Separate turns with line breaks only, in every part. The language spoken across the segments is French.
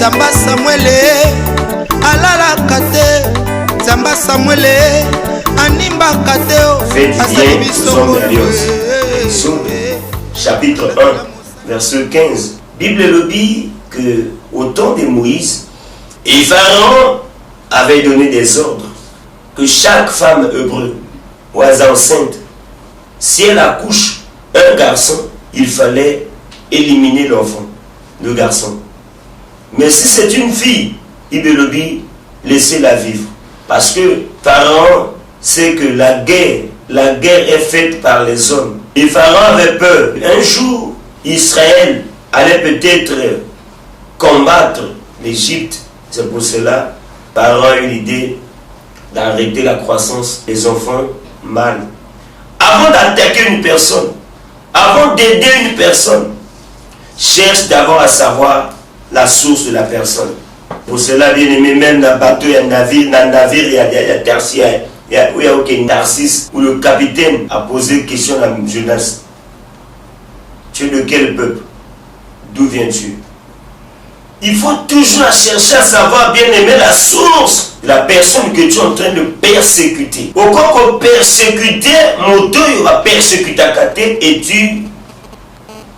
Zamba Samuele alala kate Zamba Samuele animba kateo.
Faites bien aux hommes d'alliance. Chapitre 1, verset 15. Bible le dit que au temps de Moïse, et Pharaon avait donné des ordres que chaque femme hébreu ou enceinte, si elle accouche un garçon, il fallait éliminer l'enfant, le garçon. Mais si c'est une fille, il le dit, laissez-la vivre. Parce que Pharaon sait que la guerre est faite par les hommes. Et Pharaon avait peur. Un jour, Israël allait peut-être combattre l'Égypte. C'est pour cela que Pharaon a eu l'idée d'arrêter la croissance des enfants mâles. Avant d'attaquer une personne, avant d'aider une personne, cherche d'abord à savoir la source de la personne. Pour cela, bien aimé, même dans le bateau, il y a un navire, il y a Tarsis, il y a aucun Tarsis, où le capitaine a posé une question à Jonas. Tu es de quel peuple? D'où viens-tu? Il faut toujours chercher à savoir, bien aimé, la source de la personne que tu es en train de persécuter. Au cas où persécuter, mon Dieu, il va persécuter à côté et tu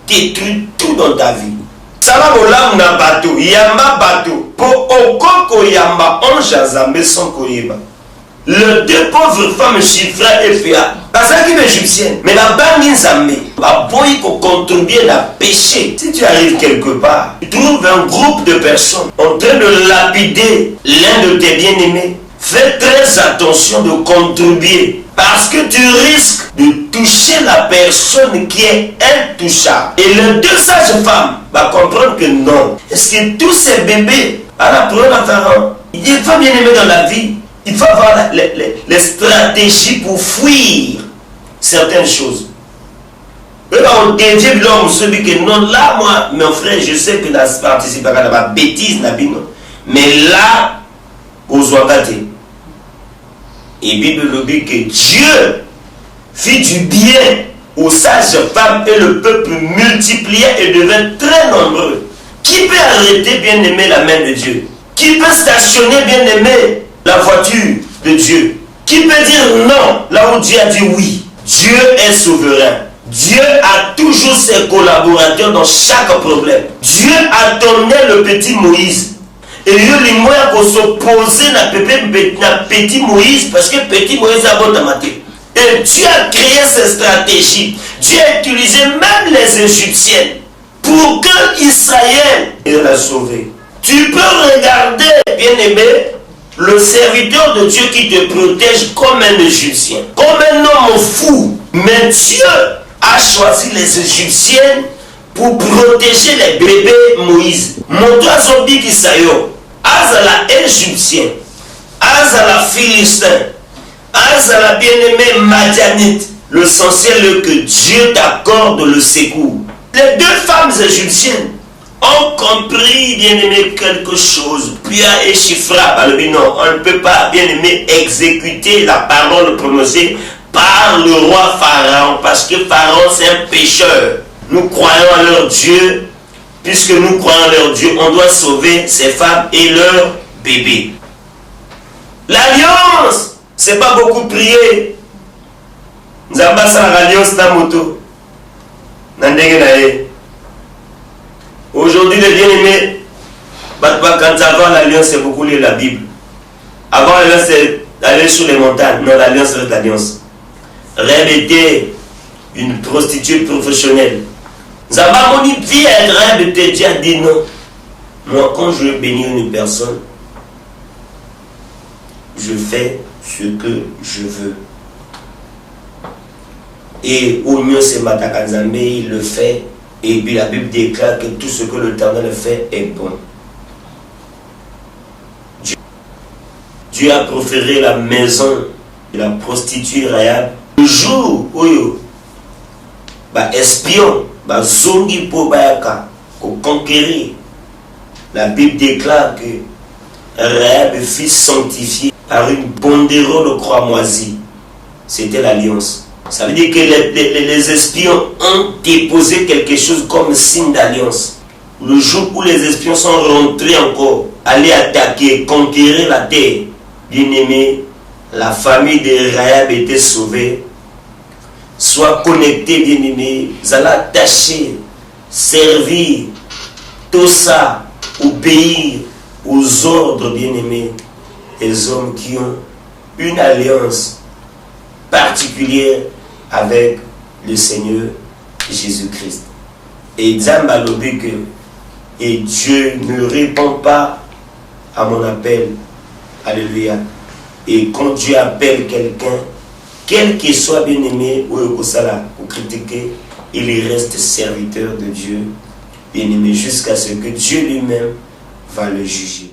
détruis tout dans ta vie. Sala bolam na bateau, yamba bateau. Pour okoko yamba ange azambe sans koyeba. Les deux pauvres femmes Shifra et Féa, parce qu'elle est égyptienne, mais la banque nzambe, la boy pour contribuer à péché. Si tu arrives quelque part, tu trouves un groupe de personnes en train de lapider l'un de tes bien-aimés. Fais très attention de contribuer. Parce que tu risques de toucher la personne qui est intouchable. Et les deux sages femmes vont comprendre que non. Est-ce que tous ces bébés, à la première Pharaon, il faut bien aimer dans la vie, il faut avoir les stratégies pour fuir certaines choses. Et là, on devient l'homme, celui que non, là, moi, mon frère, je sais que la participation à la bêtise, mais là, aux ouagatés. Et Bible nous dit que Dieu fit du bien aux sages femmes et le peuple multipliait et devint très nombreux. Qui peut arrêter, bien aimé, la main de Dieu? Qui peut stationner, bien aimé, la voiture de Dieu? Qui peut dire non là où Dieu a dit oui? Dieu est souverain. Dieu a toujours ses collaborateurs dans chaque problème. Dieu a donné le petit Moïse. Et les moyens pour s'opposer à petit Moïse, parce que petit Moïse a bon maté. Et Dieu a créé ces stratégies. Dieu a utilisé même les Égyptiennes pour que Israël l'a sauvé. Tu peux regarder, bien aimé, le serviteur de Dieu qui te protège comme un Égyptien, comme un homme fou. Mais Dieu a choisi les Égyptiennes pour protéger les bébés Moïse. Mon toi zombie qui sayo. Azala égyptien, Azala philistin, Azala bien-aimé madianite. L'essentiel est que Dieu t'accorde le secours. Les deux femmes égyptiennes ont compris, bien-aimé, quelque chose. Pia et Shifra, non, on ne peut pas, bien-aimé, exécuter la parole prononcée par le roi Pharaon, parce que Pharaon c'est un pécheur. Nous croyons à leur Dieu. Puisque nous croyons en leur Dieu, on doit sauver ces femmes et leurs bébés. L'alliance, c'est pas beaucoup prier. Nous avons l'alliance dans moto. Aujourd'hui, les bien-aimés, quand avant l'alliance, c'est beaucoup lire la Bible. Avant l'alliance, c'est aller sur les montagnes. Non, l'alliance, c'est l'alliance. Rêve était une prostituée professionnelle. Zaba mon vie est rêve de te dire dit non. Moi quand je veux bénir une personne, je fais ce que je veux. Et au mieux c'est Matakanzambe, il le fait. Et puis la Bible déclare que tout ce que l'Éternel fait est bon. Dieu a proféré la maison de la prostituée Rahab. Le jour où espion zongi po bayaka ko conquérir. La Bible déclare que Rahab fut sanctifié par une banderole cramoisie. C'était l'alliance. Ça veut dire que les espions ont déposé quelque chose comme signe d'alliance. le jour où les espions sont rentrés encore, aller attaquer, conquérir la terre, bien-aimé, la famille de Rahab était sauvée. Sois connecté, bien-aimé, vous allez attacher, servir, tout ça, obéir aux ordres, bien-aimés, des hommes qui ont une alliance particulière avec le Seigneur Jésus-Christ. Et et Dieu ne répond pas à mon appel. Alléluia. Et quand Dieu appelle quelqu'un, quel qu'il soit bien-aimé ou critiqué, il reste serviteur de Dieu, bien-aimé, jusqu'à ce que Dieu lui-même va le juger.